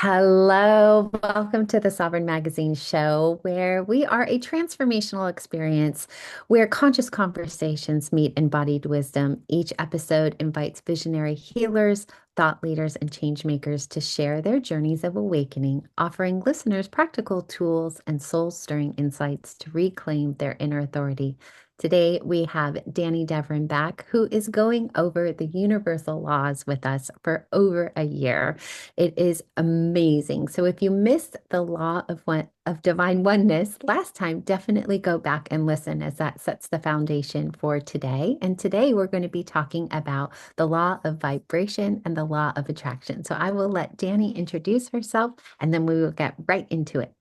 Hello, welcome to the Sovereign Magazine show, where we are a transformational experience where conscious conversations meet embodied wisdom. Each episode invites visionary healers, thought leaders, and change makers to share their journeys of awakening, offering listeners practical tools and soul stirring insights to reclaim their inner authority. Today, we have Dani Devren back, who is going over the universal laws with us for over a year. It is amazing. So if you missed the law of divine oneness last time, definitely go back and listen as that sets the foundation for today. And today we're going to be talking about the law of vibration and the law of attraction. So I will let Dani introduce herself and then we will get right into it.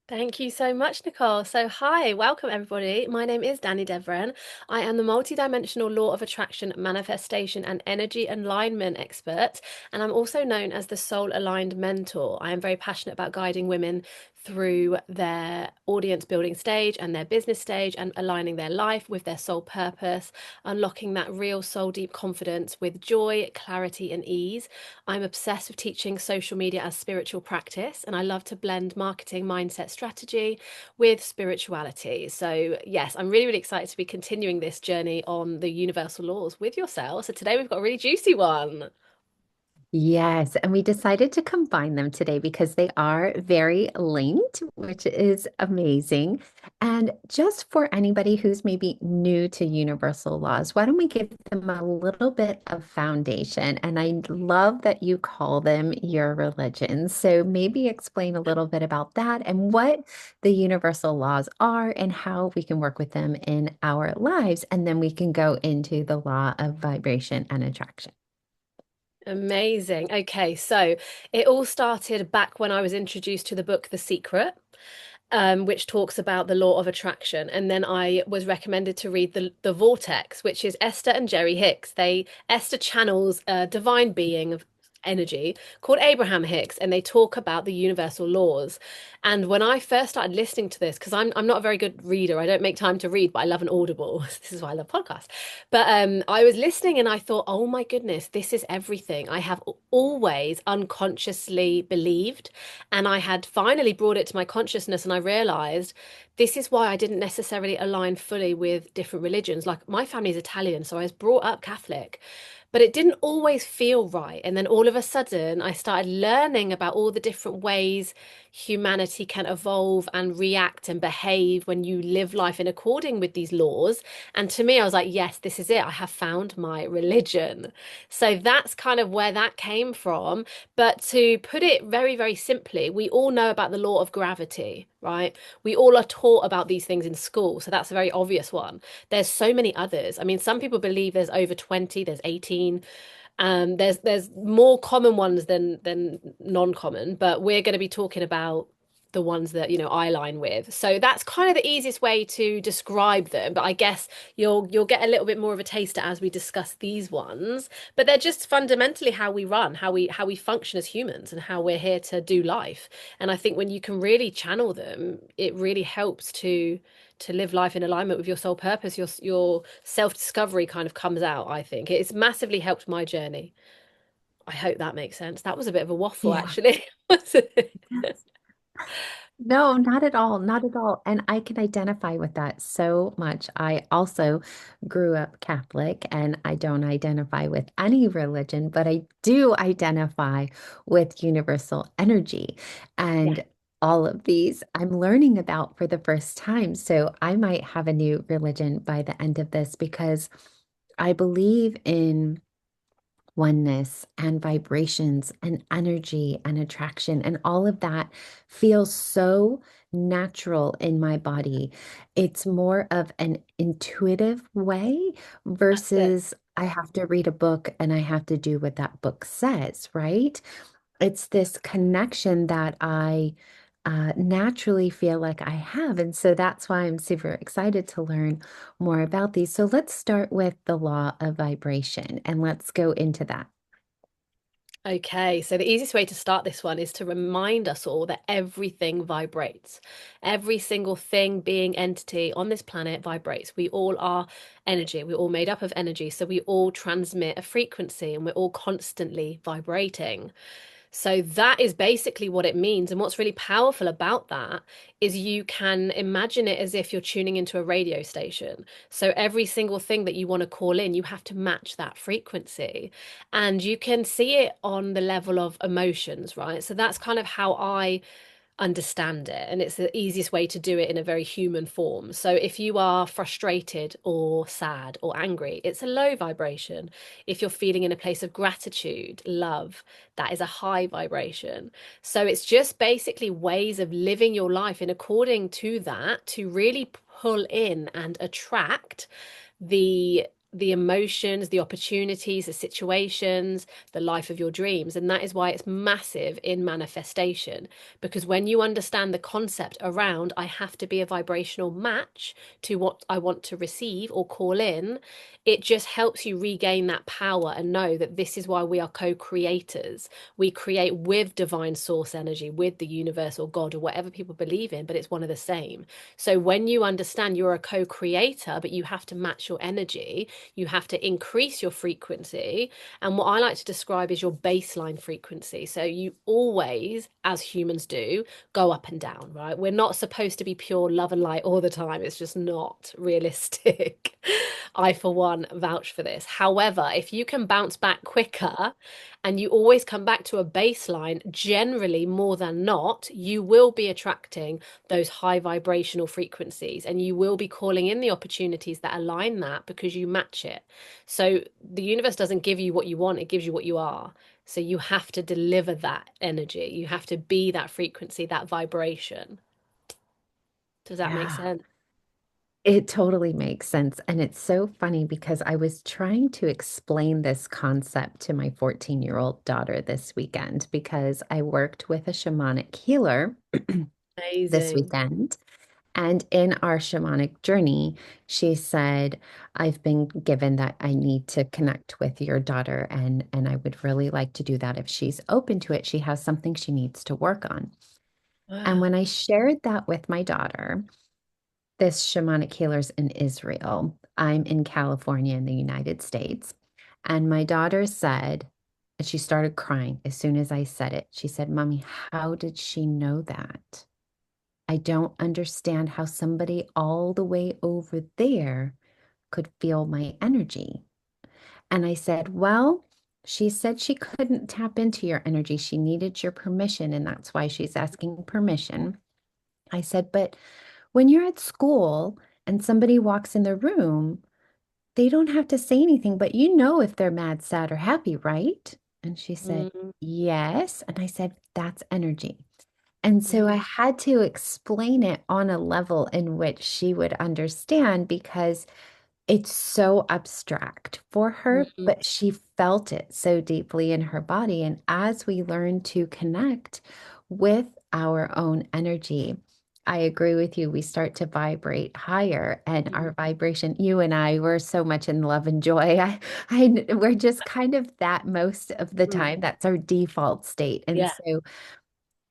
Thank you so much, Nicole. So, hi, welcome everybody. My name is Dani Devren. I am the multidimensional law of attraction, manifestation, and energy alignment expert. And I'm also known as the soul aligned mentor. I am very passionate about guiding women through their audience building stage and their business stage and aligning their life with their soul purpose, unlocking that real soul deep confidence with joy, clarity, and ease. I'm obsessed with teaching social media as spiritual practice, and I love to blend marketing, mindset, strategy with spirituality. So, yes, I'm really, really excited to be continuing this journey on the universal laws with yourself. So, today we've got a really juicy one. Yes, and we decided to combine them today because they are very linked, which is amazing. And just for anybody who's maybe new to universal laws, why don't we give them a little bit of foundation? And I love that you call them your religion. So maybe explain a little bit about that and what the universal laws are and how we can work with them in our lives. And then we can go into the law of vibration and attraction. Amazing. Okay, so it all started back when I was introduced to the book The Secret, which talks about the law of attraction. And then I was recommended to read the Vortex, which is Esther and Jerry Hicks. Esther channels a divine being of energy called Abraham Hicks, and they talk about the universal laws. And when I first started listening to this, because I'm not a very good reader, I don't make time to read, but I love an audible. This is why I love podcasts. But I was listening and I thought, oh my goodness, this is everything I have always unconsciously believed. And I had finally brought it to my consciousness and I realized this is why I didn't necessarily align fully with different religions. Like my family is Italian, so I was brought up Catholic, but it didn't always feel right. And then all of a sudden, I started learning about all the different ways humanity can evolve and react and behave when you live life in according with these laws. And to me, I was like, yes, this is it. I have found my religion. So that's kind of where that came from. But to put it very, very simply, we all know about the law of gravity, right? We all are taught about these things in school. So that's a very obvious one. There's so many others. I mean, some people believe there's over 20, there's 18. There's more common ones than non-common, but we're going to be talking about the ones that I align with. So that's kind of the easiest way to describe them. But I guess you'll get a little bit more of a taster as we discuss these ones. But they're just fundamentally how we run, how we function as humans, and how we're here to do life. And I think when you can really channel them, it really helps to live life in alignment with your soul purpose. Your self-discovery kind of comes out, I think. It's massively helped my journey. I hope that makes sense. That was a bit of a waffle, Yeah. actually. wasn't it? No, not at all. Not at all. And I can identify with that so much. I also grew up Catholic and I don't identify with any religion, but I do identify with universal energy. Yeah. And all of these I'm learning about for the first time. So I might have a new religion by the end of this because I believe in oneness and vibrations and energy and attraction and all of that feels so natural in my body. It's more of an intuitive way That's it. versus I have to read a book and I have to do what that book says, right? It's this connection that I naturally feel like I have. And so that's why I'm super excited to learn more about these. So let's start with the law of vibration and let's go into that. Okay, so the easiest way to start this one is to remind us all that everything vibrates. Every single thing, being, entity on this planet vibrates. We all are energy. We're all made up of energy. So we all transmit a frequency and we're all constantly vibrating. So that is basically what it means. And what's really powerful about that is you can imagine it as if you're tuning into a radio station. So every single thing that you want to call in, you have to match that frequency. And you can see it on the level of emotions, right? So that's kind of how I understand it. And it's the easiest way to do it in a very human form. So if you are frustrated or sad or angry, it's a low vibration. If you're feeling in a place of gratitude, love, that is a high vibration. So it's just basically ways of living your life in according to that to really pull in and attract the emotions, the opportunities, the situations, the life of your dreams. And that is why it's massive in manifestation. Because when you understand the concept around, I have to be a vibrational match to what I want to receive or call in, it just helps you regain that power and know that this is why we are co-creators. We create with divine source energy, with the universe or God or whatever people believe in, but it's one of the same. So when you understand you're a co-creator, but you have to match your energy, you have to increase your frequency. And what I like to describe is your baseline frequency. So you always, as humans do, go up and down, right? We're not supposed to be pure love and light all the time. It's just not realistic. I, for one, vouch for this. However, if you can bounce back quicker and you always come back to a baseline, generally more than not, you will be attracting those high vibrational frequencies and you will be calling in the opportunities that align that because you match it. So the universe doesn't give you what you want, it gives you what you are. So you have to deliver that energy. You have to be that frequency, that vibration. Does that make Yeah. sense? It totally makes sense. And it's so funny because I was trying to explain this concept to my 14-year-old daughter this weekend because I worked with a shamanic healer this Amazing. weekend. And in our shamanic journey, she said, I've been given that I need to connect with your daughter and I would really like to do that if she's open to it. She has something she needs to work on. And Wow. when I shared that with my daughter, this shamanic healer's in Israel. I'm in California in the United States. And my daughter said, and she started crying as soon as I said it. She said, Mommy, how did she know that? I don't understand how somebody all the way over there could feel my energy. And I said, Well, she said she couldn't tap into your energy. She needed your permission, and that's why she's asking permission. I said, But when you're at school and somebody walks in the room, they don't have to say anything, but you know if they're mad, sad, or happy, right? And she said, Mm, Yes. And I said, That's energy. And so I mm, had to explain it on a level in which she would understand because it's so abstract for her, mm, but she felt it so deeply in her body. And as we learn to connect with our own energy, I agree with you. We start to vibrate higher, and our mm, vibration, you and I, we're so much in love and joy. We're just kind of that most of the mm. time. That's our default state. And Yeah. so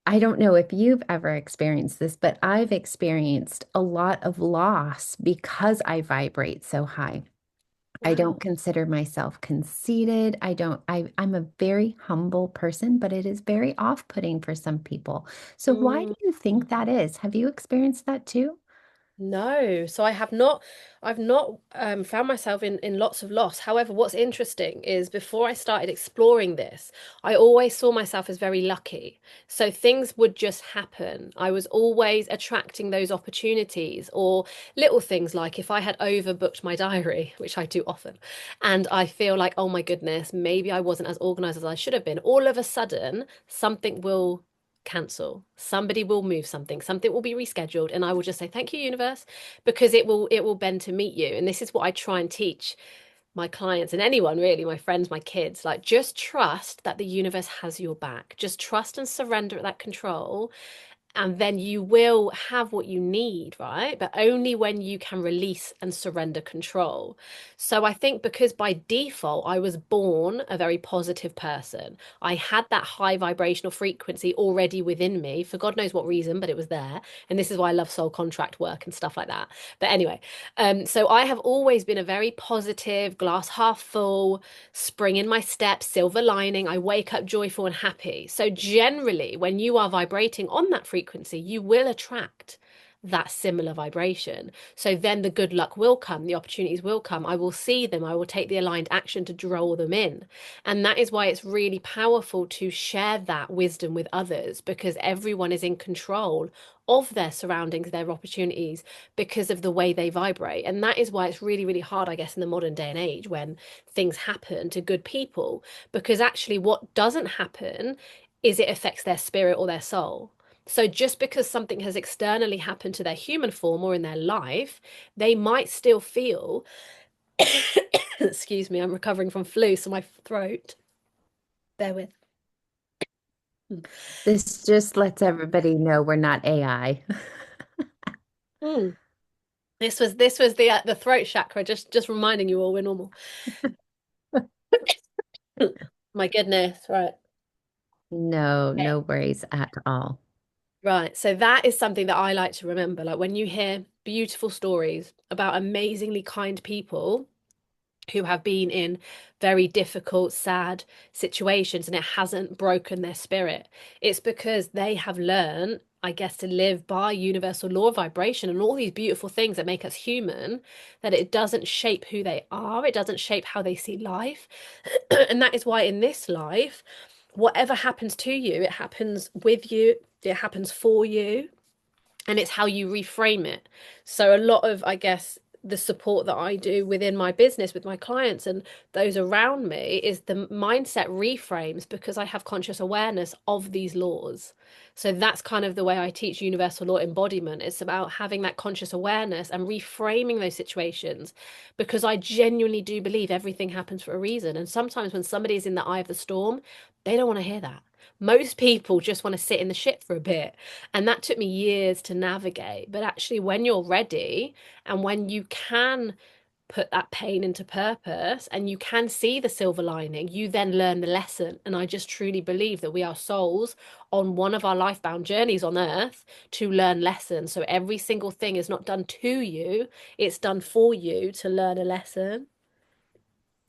I don't know if you've ever experienced this, but I've experienced a lot of loss because I vibrate so high. I don't Wow. consider myself conceited. I'm a very humble person, but it is very off-putting for some people. So why do Mm. you think that is? Have you experienced that too? No, so I've not found myself in lots of loss. However, what's interesting is before I started exploring this, I always saw myself as very lucky. So things would just happen. I was always attracting those opportunities or little things like if I had overbooked my diary, which I do often, and I feel like, oh my goodness, maybe I wasn't as organized as I should have been. All of a sudden, something will cancel. Somebody will move something, something will be rescheduled, and I will just say, thank you, universe, because it will bend to meet you. And this is what I try and teach my clients and anyone really, my friends, my kids, like just trust that the universe has your back. Just trust and surrender that control and then you will have what you need, right? But only when you can release and surrender control. So I think because by default, I was born a very positive person. I had that high vibrational frequency already within me for God knows what reason, but it was there. And this is why I love soul contract work and stuff like that. But anyway, so I have always been a very positive, glass half full, spring in my step, silver lining. I wake up joyful and happy. So generally, when you are vibrating on that frequency, you will attract that similar vibration. So then the good luck will come, the opportunities will come. I will see them, I will take the aligned action to draw them in. And that is why it's really powerful to share that wisdom with others, because everyone is in control of their surroundings, their opportunities, because of the way they vibrate. And that is why it's really, really hard, I guess, in the modern day and age when things happen to good people, because actually, what doesn't happen is it affects their spirit or their soul. So just because something has externally happened to their human form or in their life, they might still feel, excuse me, I'm recovering from flu, so my throat, bear with. This just lets everybody know we're not AI. Mm. This was the throat chakra, just reminding you all we're normal. My goodness, right. No, Okay. no worries at all. Right. So that is something that I like to remember. Like when you hear beautiful stories about amazingly kind people who have been in very difficult, sad situations and it hasn't broken their spirit, it's because they have learned, I guess, to live by universal law of vibration and all these beautiful things that make us human, that it doesn't shape who they are, it doesn't shape how they see life. And that is why in this life, whatever happens to you, it happens with you, it happens for you, and it's how you reframe it. So a lot of, I guess, the support that I do within my business with my clients and those around me is the mindset reframes, because I have conscious awareness of these laws. So that's kind of the way I teach universal law embodiment. It's about having that conscious awareness and reframing those situations, because I genuinely do believe everything happens for a reason. And sometimes when somebody is in the eye of the storm, they don't want to hear that. Most people just want to sit in the shit for a bit. And that took me years to navigate. But actually, when you're ready and when you can put that pain into purpose and you can see the silver lining, you then learn the lesson. And I just truly believe that we are souls on one of our lifebound journeys on earth to learn lessons. So every single thing is not done to you, it's done for you to learn a lesson.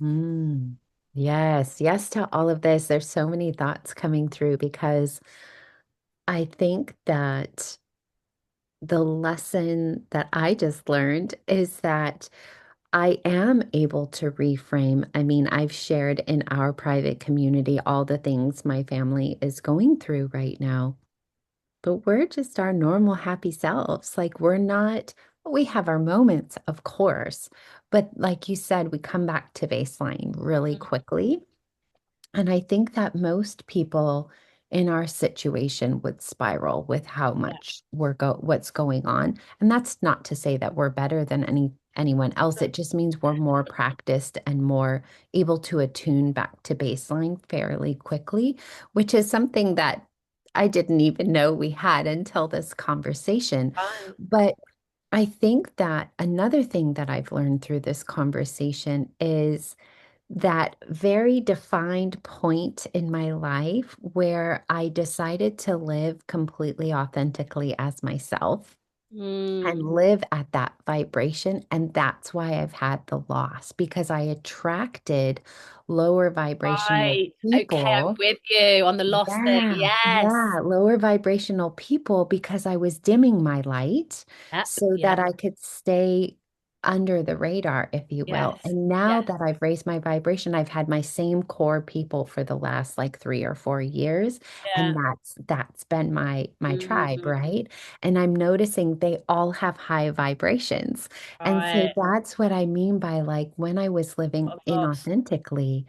Mm. Yes, yes to all of this. There's so many thoughts coming through because I think that the lesson that I just learned is that I am able to reframe. I mean, I've shared in our private community all the things my family is going through right now, but we're just our normal, happy selves. Like, we're not, we have our moments, of course, but like you said, we come back to baseline really Mhm. quickly. And I think that most people in our situation would spiral with how Yeah. much what's going on. And that's not to say that we're better than anyone else. It just means we're more practiced and more able to attune back to baseline fairly quickly, which is something that I didn't even know we had until this conversation. Right. But I think that another thing that I've learned through this conversation is that very defined point in my life where I decided to live completely authentically as myself and Mm. live at that vibration. And that's why I've had the loss because I attracted lower vibrational Right. Okay, I'm people. with you on the loss thing. Yeah, Yes. yeah, lower vibrational people because I was dimming my light Yep. so that Yep. I could stay under the radar, if you will. Yes. And now Yes. that I've raised my vibration, I've had my same core people for the last like 3 or 4 years, and Yeah. that's been my tribe, Mm. right? And I'm noticing they all have high vibrations. And so Right. that's what I mean by like when I was living Of loss. inauthentically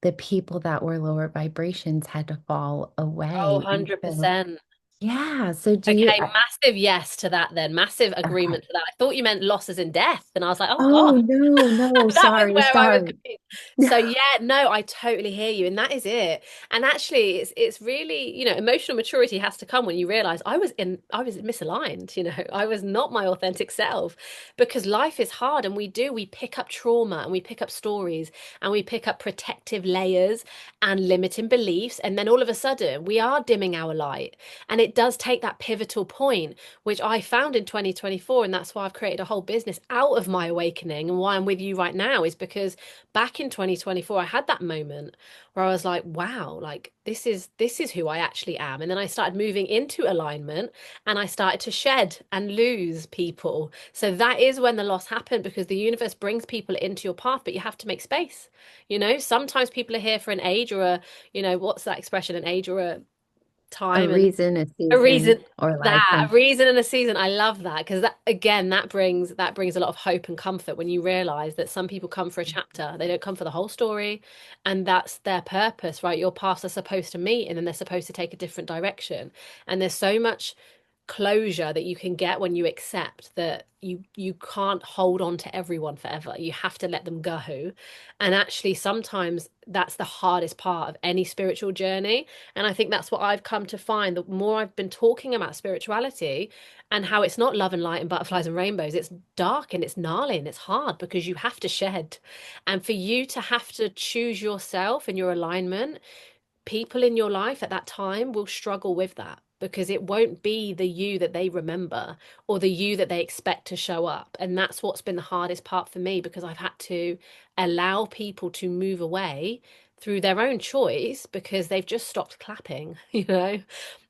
the people that were lower vibrations had to fall Oh, away. And so 100%. Yeah. So do you, Okay, massive yes to that then. Massive agreement okay. to that. I thought you meant losses in death. And I was like, oh Oh, God. no, no. That was Sorry, where I was sorry. going. So yeah, no, I totally hear you, and that is it. And actually, it's really, emotional maturity has to come when you realize I was misaligned, I was not my authentic self because life is hard, and we pick up trauma, and we pick up stories, and we pick up protective layers and limiting beliefs, and then all of a sudden we are dimming our light, and it does take that pivotal point which I found in 2024. And that's why I've created a whole business out of my awakening. And why I'm with you right now is because back in 2024, I had that moment where I was like, wow, like this is who I actually am. And then I started moving into alignment, and I started to shed and lose people. So that is when the loss happened, because the universe brings people into your path, but you have to make space. Sometimes people are here for an age or what's that expression, an age or a A time, and reason, a a season, reason, or a that a lifetime. reason and a season. I love that, because that again, that brings a lot of hope and comfort when you realize that some people come for a chapter, they don't come for the whole story, and that's their purpose, right? Your paths are supposed to meet, and then they're supposed to take a different direction. And there's so much closure that you can get when you accept that you can't hold on to everyone forever. You have to let them go. And actually sometimes that's the hardest part of any spiritual journey. And I think that's what I've come to find. The more I've been talking about spirituality and how it's not love and light and butterflies and rainbows, it's dark and it's gnarly and it's hard, because you have to shed. And for you to have to choose yourself and your alignment, people in your life at that time will struggle with that, because it won't be the you that they remember or the you that they expect to show up. And that's what's been the hardest part for me, because I've had to allow people to move away through their own choice because they've just stopped clapping,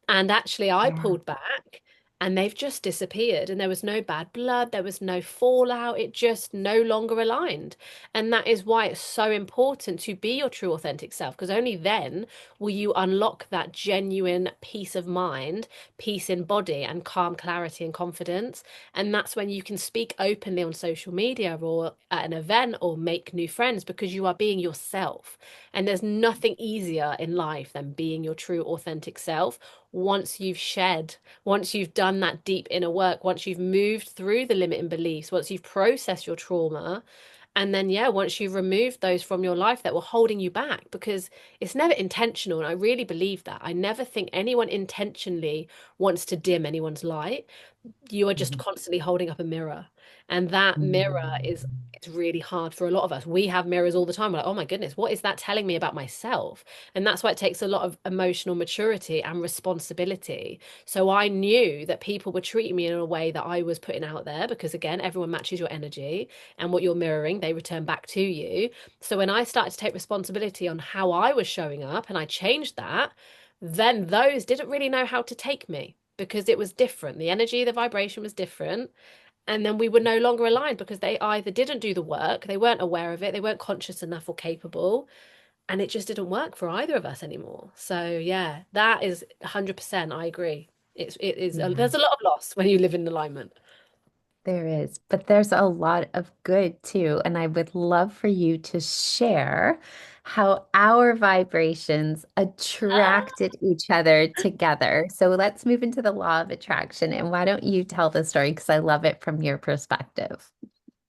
And actually, I Yeah. pulled back, and they've just disappeared. And there was no bad blood, there was no fallout. It just no longer aligned. And that is why it's so important to be your true, authentic self, because only then will you unlock that genuine peace of mind, peace in body, and calm clarity and confidence. And that's when you can speak openly on social media or at an event or make new friends, because you are being yourself. And there's nothing easier in life than being your true, authentic self once you've shed, once you've done that deep inner work, once you've moved through the limiting beliefs, once you've processed your trauma, and then, yeah, once you've removed those from your life that were holding you back, because it's never intentional. And I really believe that. I never think anyone intentionally wants to dim anyone's light. You are just Mhm. constantly holding up a mirror, and that mirror is Mhm. it's really hard for a lot of us. We have mirrors all the time. We're like, oh my goodness, what is that telling me about myself? And that's why it takes a lot of emotional maturity and responsibility. So I knew that people were treating me in a way that I was putting out there, because again, everyone matches your energy, and what you're mirroring they return back to you. So when I started to take responsibility on how I was showing up, and I changed that, then those didn't really know how to take me, because it was different. The energy, the vibration was different. And then we were no longer aligned, because they either didn't do the work, they weren't aware of it, they weren't conscious enough or capable, and it just didn't work for either of us anymore. So yeah, that is 100%. I agree. Yeah. There's a lot of loss when you live in alignment. There is, but there's a lot of good too. And I would love for you to share how our vibrations attracted each other together. So let's move into the law of attraction. And why don't you tell the story? Because I love it from your perspective.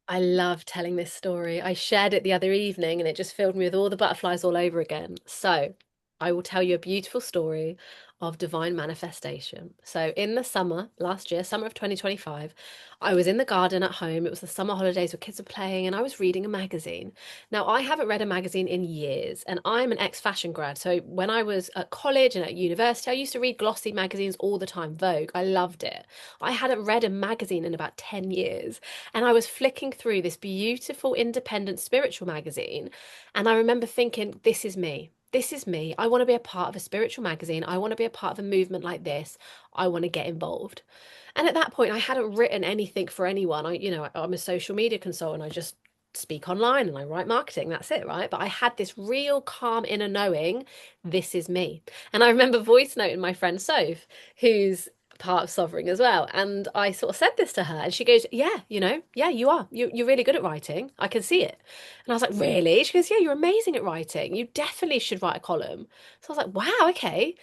I love telling this story. I shared it the other evening, and it just filled me with all the butterflies all over again. So, I will tell you a beautiful story of divine manifestation. So, in the summer last year, summer of 2025, I was in the garden at home. It was the summer holidays where kids were playing, and I was reading a magazine. Now, I haven't read a magazine in years, and I'm an ex-fashion grad. So, when I was at college and at university, I used to read glossy magazines all the time, Vogue. I loved it. I hadn't read a magazine in about 10 years. And I was flicking through this beautiful independent spiritual magazine. And I remember thinking, this is me. This is me. I want to be a part of a spiritual magazine. I want to be a part of a movement like this. I want to get involved. And at that point, I hadn't written anything for anyone. I'm a social media consultant. I just speak online and I write marketing. That's it, right? But I had this real calm inner knowing, this is me. And I remember voice noting my friend Soph, who's part of Sovereign as well. And I sort of said this to her, and she goes, yeah, yeah, you are. You're really good at writing. I can see it. And I was like, really? She goes, yeah, you're amazing at writing. You definitely should write a column. So I was like, wow, okay.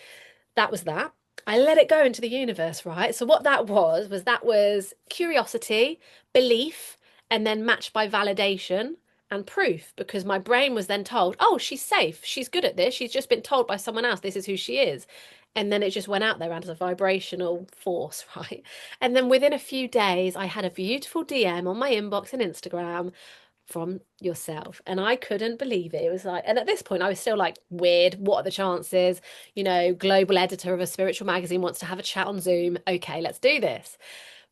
That was that. I let it go into the universe, right? So what that was that was curiosity, belief, and then matched by validation and proof, because my brain was then told, oh, she's safe. She's good at this. She's just been told by someone else this is who she is. And then it just went out there as a vibrational force, right? And then within a few days, I had a beautiful DM on my inbox and Instagram from yourself. And I couldn't believe it. It was like, and at this point, I was still like, weird. What are the chances? You know, global editor of a spiritual magazine wants to have a chat on Zoom. Okay, let's do this.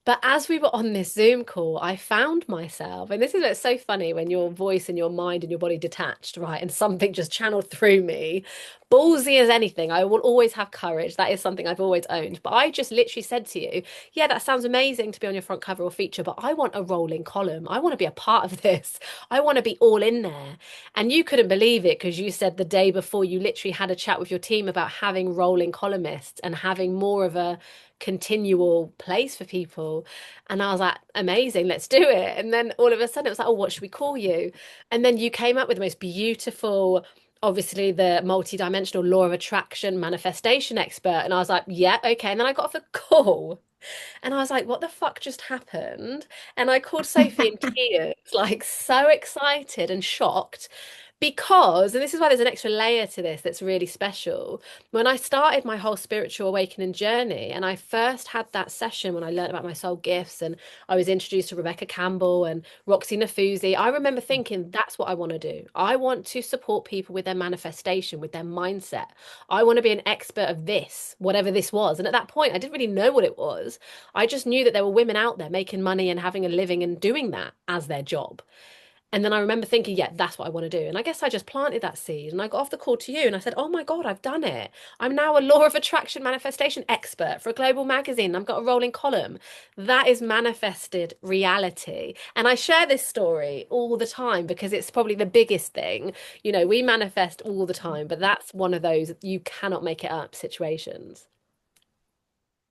But as we were on this Zoom call, I found myself, and this is what's so funny when your voice and your mind and your body detached, right? And something just channeled through me. Ballsy as anything, I will always have courage. That is something I've always owned. But I just literally said to you, yeah, that sounds amazing to be on your front cover or feature, but I want a rolling column. I want to be a part of this. I want to be all in there. And you couldn't believe it because you said the day before you literally had a chat with your team about having rolling columnists and having more of a continual place for people. And I was like, amazing, let's do it. And then all of a sudden it was like, oh, what should we call you? And then you came up with the most beautiful, obviously the multi-dimensional law of attraction manifestation expert. And I was like, yeah, okay. And then I got off the call. And I was like, what the fuck just happened? And I called Sophie in tears, like so excited and shocked because, and this is why there's an extra layer to this that's really special. When I started my whole spiritual awakening journey, and I first had that session when I learned about my soul gifts, and I was introduced to Rebecca Campbell and Roxy Nafuzi, I remember thinking, that's what I want to do. I want to support people with their manifestation, with their mindset. I want to be an expert of this, whatever this was. And at that point, I didn't really know what it was. I just knew that there were women out there making money and having a living and doing that as their job. And then I remember thinking, yeah, that's what I want to do. And I guess I just planted that seed and I got off the call to you and I said, oh my God, I've done it. I'm now a law of attraction manifestation expert for a global magazine. I've got a rolling column. That is manifested reality. And I share this story all the time because it's probably the biggest thing. You know, we manifest all the time, but that's one of those you cannot make it up situations.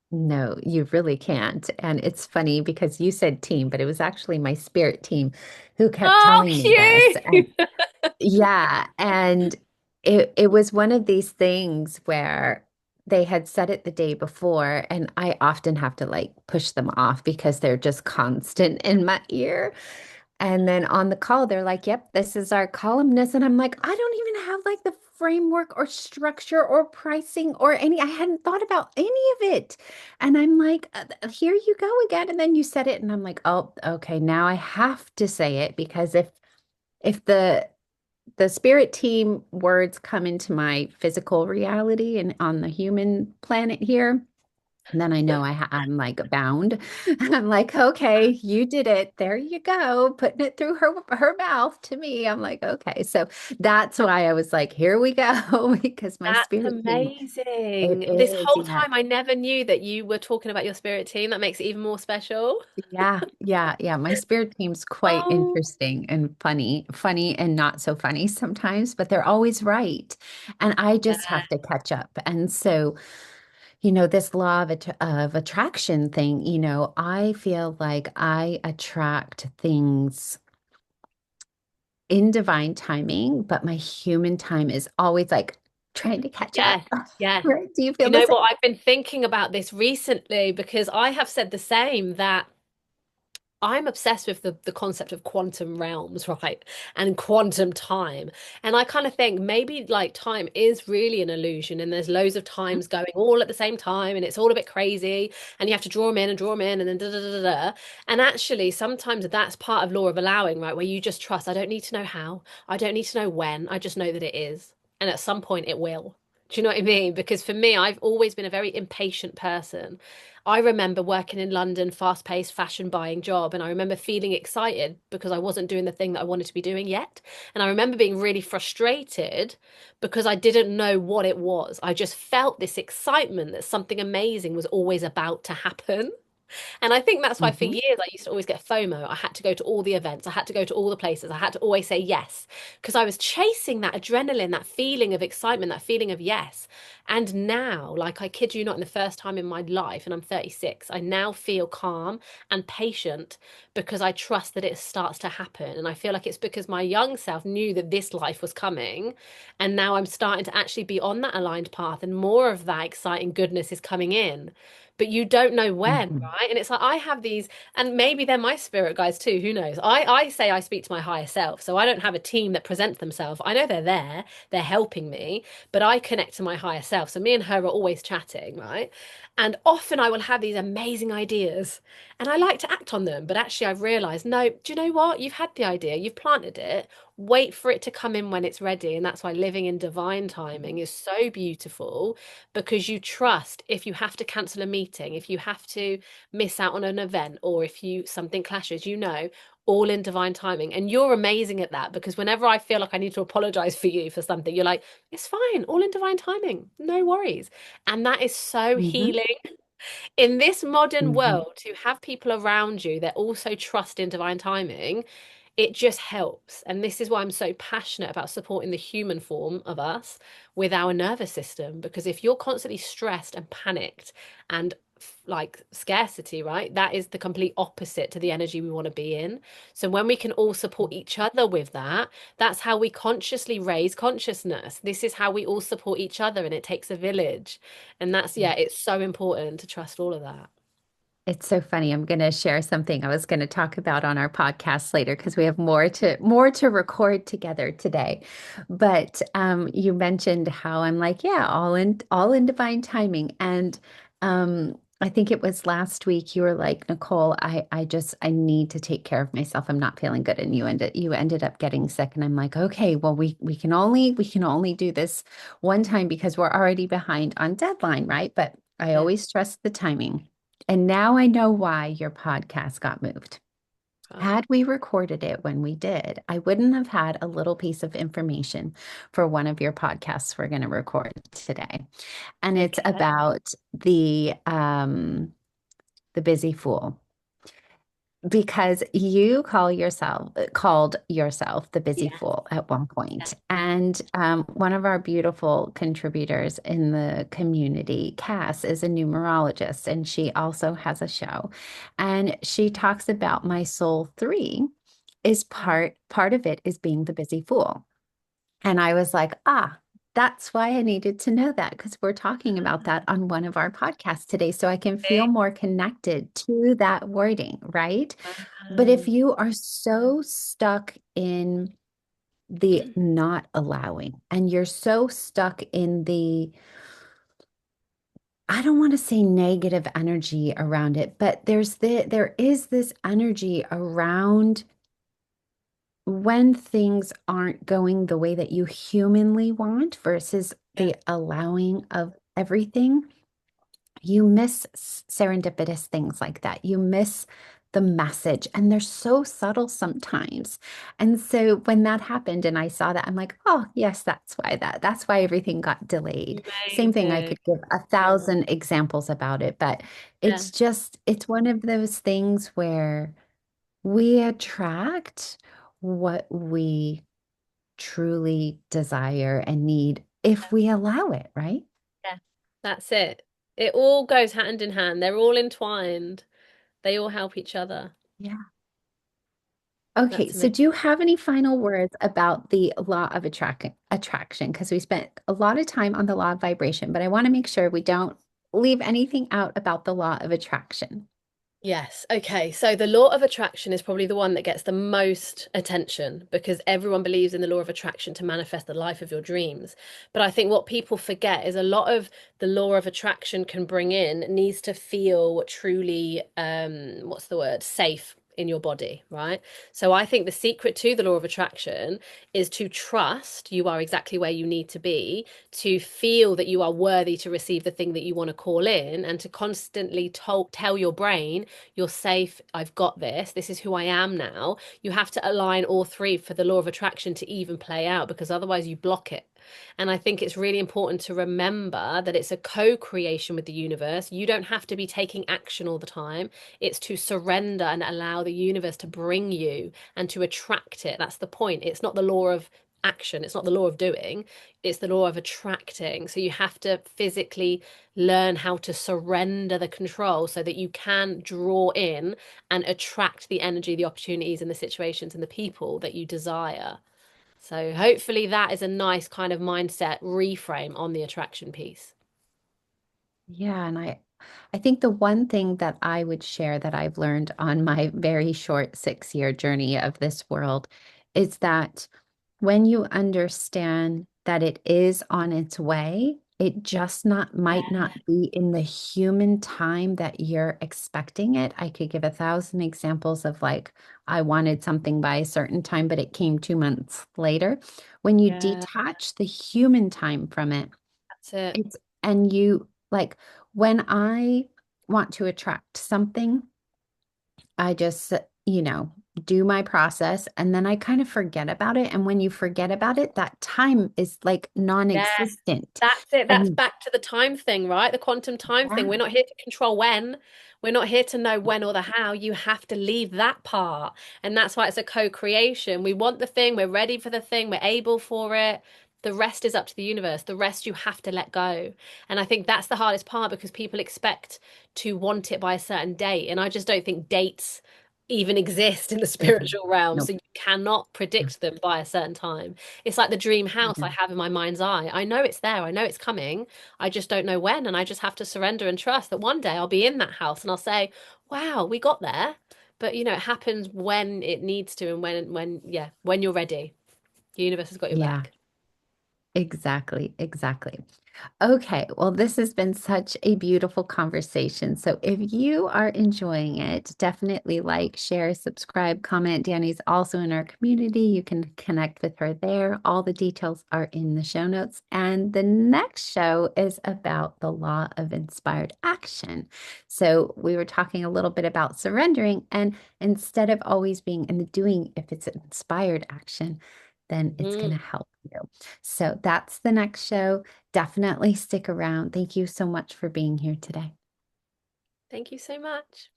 No, you really can't. And it's funny because you said team, but it was actually my spirit team who kept Oh, telling me this. And cute. yeah, and it was one of these things where they had said it the day before, and I often have to like push them off because they're just constant in my ear. And then on the call, they're like, yep, this is our columnist. And I'm like, I don't even have like the framework or structure or pricing or any, I hadn't thought about any of it. And I'm like, here you go again. And then you said it, and I'm like, oh, okay, now I have to say it because if the spirit team words come into my physical reality and on the human planet here, then I know I'm like bound. I'm like, okay, you did it. There you go, putting it through her mouth to me. I'm like, okay. So that's why I was like, here we go, because my That's spirit team, it amazing. This is, whole yeah. time, I never knew that you were talking about your spirit team. That makes it even more special. Yeah, yeah, yeah. My spirit team's quite Oh, interesting and funny and not so funny sometimes, but they're always right. And I just yeah. have to catch up. And so, this law of attraction thing, I feel like I attract things in divine timing, but my human time is always like trying to catch up. Yes, yes. Right? Do you Do feel you the know same? what? I've been thinking about this recently because I have said the same that I'm obsessed with the concept of quantum realms, right? And quantum time. And I kind of think maybe like time is really an illusion and there's loads of times going all at the same time and it's all a bit crazy and you have to draw them in and draw them in and then da da da da. Da. And actually, sometimes that's part of law of allowing, right? Where you just trust. I don't need to know how. I don't need to know when. I just know that it is. And at some point it will. Do you know what I mean? Because for me, I've always been a very impatient person. I remember working in London, fast-paced fashion buying job, and I remember feeling excited because I wasn't doing the thing that I wanted to be doing yet. And I remember being really frustrated because I didn't know what it was. I just felt this excitement that something amazing was always about to happen. And I think that's why for Hmm. years I used to always get FOMO. I had to go to all the events, I had to go to all the places, I had to always say yes because I was chasing that adrenaline, that feeling of excitement, that feeling of yes. And now, like I kid you not, in the first time in my life, and I'm 36, I now feel calm and patient because I trust that it starts to happen. And I feel like it's because my young self knew that this life was coming. And now I'm starting to actually be on that aligned path, and more of that exciting goodness is coming in, but you don't know when, Hmm. right? And it's like I have these, and maybe they're my spirit guides too, who knows? I say I speak to my higher self, so I don't have a team that presents themselves. I know they're there, they're helping me, but I connect to my higher self. So me and her are always chatting, right? And often I will have these amazing ideas and I like to act on them, but actually I've realized, no, do you know what? You've had the idea, you've planted it, wait for it to come in when it's ready. And that's why living in divine timing is so beautiful, because you trust if you have to cancel a meeting, if you have to miss out on an event, or if you something clashes, all in divine timing. And you're amazing at that, because whenever I feel like I need to apologize for you for something, you're like, it's fine, all in divine timing, no worries. And that is so Hmm. healing in this modern Hmm. world, to have people around you that also trust in divine timing. It just helps. And this is why I'm so passionate about supporting the human form of us with our nervous system. Because if you're constantly stressed and panicked and like scarcity, right? That is the complete opposite to the energy we want to be in. So when we can all support each other with that, that's how we consciously raise consciousness. This is how we all support each other, and it takes a village. And that's, yeah, it's so important to trust all of that. It's so funny. I'm going to share something I was going to talk about on our podcast later because we have more to record together today. But you mentioned how I'm like, yeah, all in divine timing. And I think it was last week you were like, Nicole, I need to take care of myself. I'm not feeling good, and you ended up getting sick. And I'm like, okay, well we can only do this one time because we're already behind on deadline, right? But I Yeah. always trust the timing. And now I know why your podcast got moved. Oh, Had we recorded it when we did, I wouldn't have had a little piece of information for one of your podcasts we're going to record today. And it's okay. about the busy fool. Because you called yourself the busy Yeah. fool at one Yeah. point. And one of our beautiful contributors in the community, Cass, is a numerologist, and she also has a show. And she talks about my soul three is part of it is being the busy fool. And I was like, that's why I needed to know that because we're talking about that on one of our podcasts today. So I can feel more connected to that wording, right? But if Wow. you are so stuck in the not allowing and you're so stuck in the, I don't want to say negative energy around it, but there is this energy around when things aren't going the way that you humanly want versus Yeah. the allowing of everything, you miss serendipitous things like that. You miss the message, and they're so subtle sometimes. And so when that happened and I saw that, I'm like, oh, yes, that's why everything got delayed. Same thing, I Amazing. could give 1,000 examples about it, but Yeah. it's one of those things where we attract what we truly desire and need if we allow it, right? Yeah. That's it. It all goes hand in hand. They're all entwined. They all help each other. Yeah. Okay, That's so amazing. do you have any final words about the law of attraction? Because we spent a lot of time on the law of vibration, but I want to make sure we don't leave anything out about the law of attraction. Yes. Okay. So the law of attraction is probably the one that gets the most attention because everyone believes in the law of attraction to manifest the life of your dreams. But I think what people forget is a lot of the law of attraction can bring in needs to feel truly, what's the word, safe in your body, right? So I think the secret to the law of attraction is to trust you are exactly where you need to be, to feel that you are worthy to receive the thing that you want to call in, and to constantly tell your brain, you're safe, I've got this is who I am now. You have to align all three for the law of attraction to even play out, because otherwise you block it. And I think it's really important to remember that it's a co-creation with the universe. You don't have to be taking action all the time. It's to surrender and allow the universe to bring you and to attract it. That's the point. It's not the law of action, it's not the law of doing, it's the law of attracting. So you have to physically learn how to surrender the control so that you can draw in and attract the energy, the opportunities, and the situations and the people that you desire. So hopefully that is a nice kind of mindset reframe on the attraction piece. Yeah, and I think the one thing that I would share that I've learned on my very short 6-year journey of this world is that when you understand that it is on its way, it just not might not be in the human time that you're expecting it. I could give 1,000 examples of like I wanted something by a certain time, but it came 2 months later. When you Yeah, detach the human time from it, that's it. it's and you like when I want to attract something, I just, do my process and then I kind of forget about it. And when you forget about it, that time is like Yes, non-existent. that's it. That's And back to the time thing, right? The quantum time thing. We're yeah, not here to control when. We're not here to know when or the how. You have to leave that part. And that's why it's a co-creation. We want the thing, we're ready for the thing, we're able for it. The rest is up to the universe. The rest you have to let go. And I think that's the hardest part because people expect to want it by a certain date. And I just don't think dates even exist in the mhm, spiritual realm. So nope. you cannot predict them by a certain time. It's like the dream house I Mhm. have in my mind's eye. I know it's there. I know it's coming. I just don't know when. And I just have to surrender and trust that one day I'll be in that house and I'll say, wow, we got there. But it happens when it needs to and when you're ready. The universe has got your Yeah, back. exactly, exactly. Okay, well, this has been such a beautiful conversation. So if you are enjoying it, definitely like, share, subscribe, comment. Danny's also in our community. You can connect with her there. All the details are in the show notes. And the next show is about the law of inspired action. So we were talking a little bit about surrendering, and instead of always being in the doing, if it's an inspired action, then it's going Mhm. to help you. So that's the next show. Definitely stick around. Thank you so much for being here today. Thank you so much.